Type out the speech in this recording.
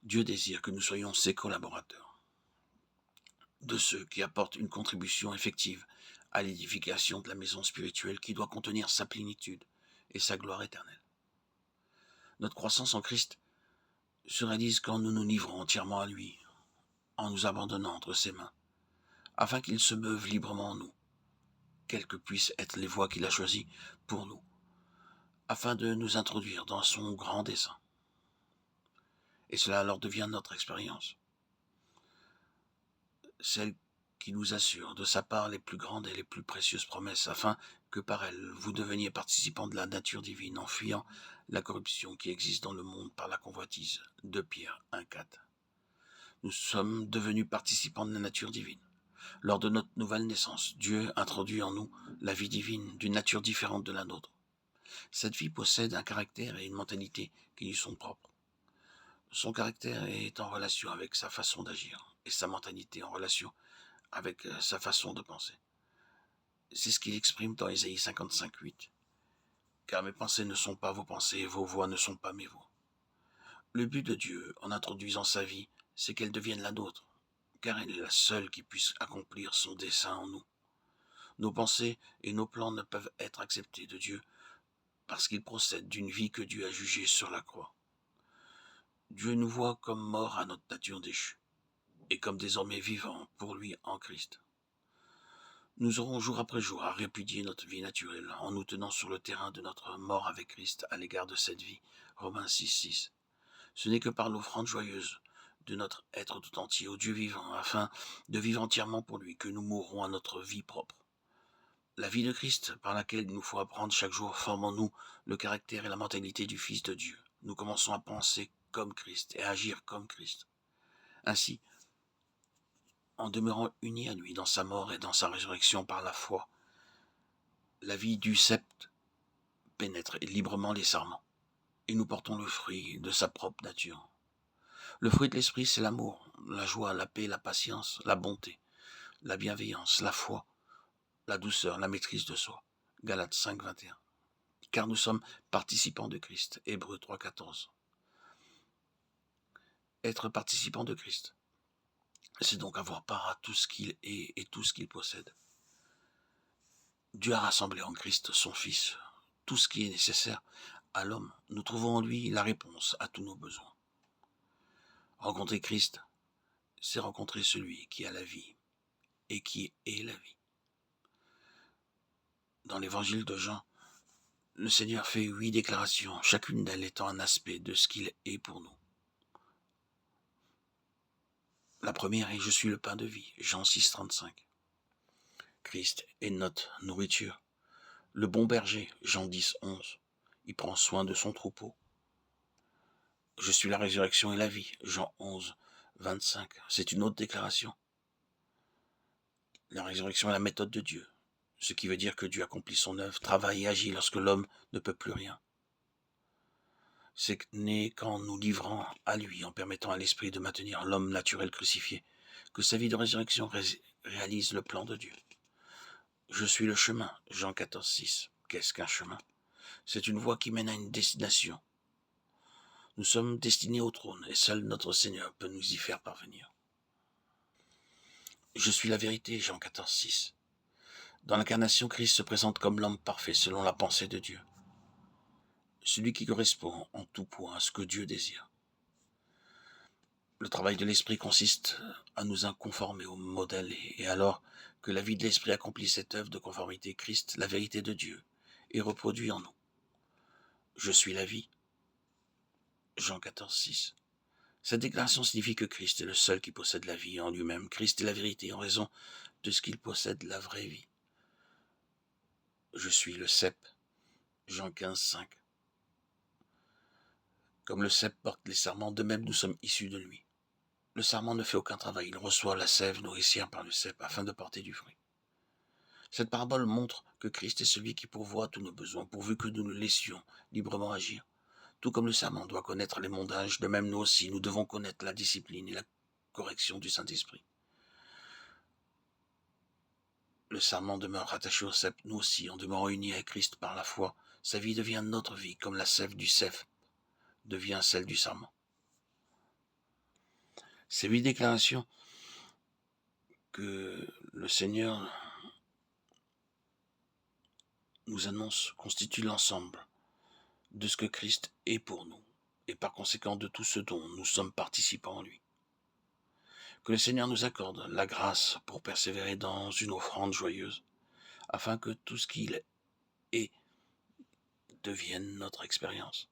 Dieu désire que nous soyons ses collaborateurs, de ceux qui apportent une contribution effective à l'édification de la maison spirituelle qui doit contenir sa plénitude et sa gloire éternelle. Notre croissance en Christ se réalise quand nous nous livrons entièrement à lui, en nous abandonnant entre ses mains, afin qu'il se meuve librement en nous, quelles que puissent être les voies qu'il a choisies pour nous, afin de nous introduire dans son grand dessein. Et cela alors devient notre expérience, celle qui nous assure de sa part les plus grandes et les plus précieuses promesses, afin que par elles vous deveniez participants de la nature divine, en fuyant la corruption qui existe dans le monde par la convoitise. 2 Pierre 1,4. Nous sommes devenus participants de la nature divine. Lors de notre nouvelle naissance, Dieu introduit en nous la vie divine d'une nature différente de la nôtre. Cette vie possède un caractère et une mentalité qui lui sont propres. Son caractère est en relation avec sa façon d'agir et sa mentalité en relation avec sa façon de penser. C'est ce qu'il exprime dans Ésaïe 55,8. Car mes pensées ne sont pas vos pensées et vos voix ne sont pas mes voix. Le but de Dieu, en introduisant sa vie, c'est qu'elle devienne la nôtre, car elle est la seule qui puisse accomplir son dessein en nous. Nos pensées et nos plans ne peuvent être acceptés de Dieu parce qu'ils procèdent d'une vie que Dieu a jugée sur la croix. Dieu nous voit comme morts à notre nature déchue et comme désormais vivants pour lui en Christ. Nous aurons jour après jour à répudier notre vie naturelle en nous tenant sur le terrain de notre mort avec Christ à l'égard de cette vie. Romains 6,6. Ce n'est que par l'offrande joyeuse de notre être tout entier au Dieu vivant, afin de vivre entièrement pour lui, que nous mourrons à notre vie propre. La vie de Christ, par laquelle il nous faut apprendre chaque jour, forme en nous le caractère et la mentalité du Fils de Dieu. Nous commençons à penser comme Christ et à agir comme Christ. Ainsi, en demeurant unis à lui dans sa mort et dans sa résurrection par la foi, la vie du sceptre pénètre librement les sarments, et nous portons le fruit de sa propre nature. Le fruit de l'esprit, c'est l'amour, la joie, la paix, la patience, la bonté, la bienveillance, la foi, la douceur, la maîtrise de soi. Galates 5, 21. Car nous sommes participants de Christ. Hébreux 3, 14. Être participant de Christ, c'est donc avoir part à tout ce qu'il est et tout ce qu'il possède. Dieu a rassemblé en Christ son Fils tout ce qui est nécessaire à l'homme. Nous trouvons en lui la réponse à tous nos besoins. Rencontrer Christ, c'est rencontrer celui qui a la vie et qui est la vie. Dans l'évangile de Jean, le Seigneur fait 8 déclarations, chacune d'elles étant un aspect de ce qu'il est pour nous. La première est « Je suis le pain de vie », Jean 6, 35. Christ est notre nourriture. Le bon berger, Jean 10, 11. Il prend soin de son troupeau. Je suis la résurrection et la vie, Jean 11, 25. C'est une autre déclaration. La résurrection est la méthode de Dieu, ce qui veut dire que Dieu accomplit son œuvre, travaille et agit lorsque l'homme ne peut plus rien. C'est né qu'en nous livrant à lui, en permettant à l'esprit de maintenir l'homme naturel crucifié, que sa vie de résurrection réalise le plan de Dieu. Je suis le chemin, Jean 14, 6. Qu'est-ce qu'un chemin? C'est une voie qui mène à une destination. Nous sommes destinés au trône et seul notre Seigneur peut nous y faire parvenir. Je suis la vérité, Jean 14, 6. Dans l'incarnation, Christ se présente comme l'homme parfait selon la pensée de Dieu. Celui qui correspond en tout point à ce que Dieu désire. Le travail de l'esprit consiste à nous conformer au modèle et alors que la vie de l'esprit accomplit cette œuvre de conformité, Christ, la vérité de Dieu, est reproduit en nous. Je suis la vie. Jean 14, 6. Cette déclaration signifie que Christ est le seul qui possède la vie en lui-même. Christ est la vérité en raison de ce qu'il possède la vraie vie. Je suis le cep. Jean 15, 5. Comme le cep porte les sarments, de même nous sommes issus de lui. Le sarment ne fait aucun travail, il reçoit la sève nourricière par le cep afin de porter du fruit. Cette parabole montre que Christ est celui qui pourvoit tous nos besoins, pourvu que nous le laissions librement agir. Tout comme le sarment doit connaître les mondages, de même nous aussi, nous devons connaître la discipline et la correction du Saint-Esprit. Le sarment demeure rattaché au cep, nous aussi, en demeurant unis avec Christ par la foi. Sa vie devient notre vie, comme la sève du cep devient celle du sarment. Ces 8 déclarations que le Seigneur nous annonce constituent l'ensemble de ce que Christ est pour nous, et par conséquent de tout ce dont nous sommes participants en lui. Que le Seigneur nous accorde la grâce pour persévérer dans une offrande joyeuse, afin que tout ce qu'il est devienne notre expérience.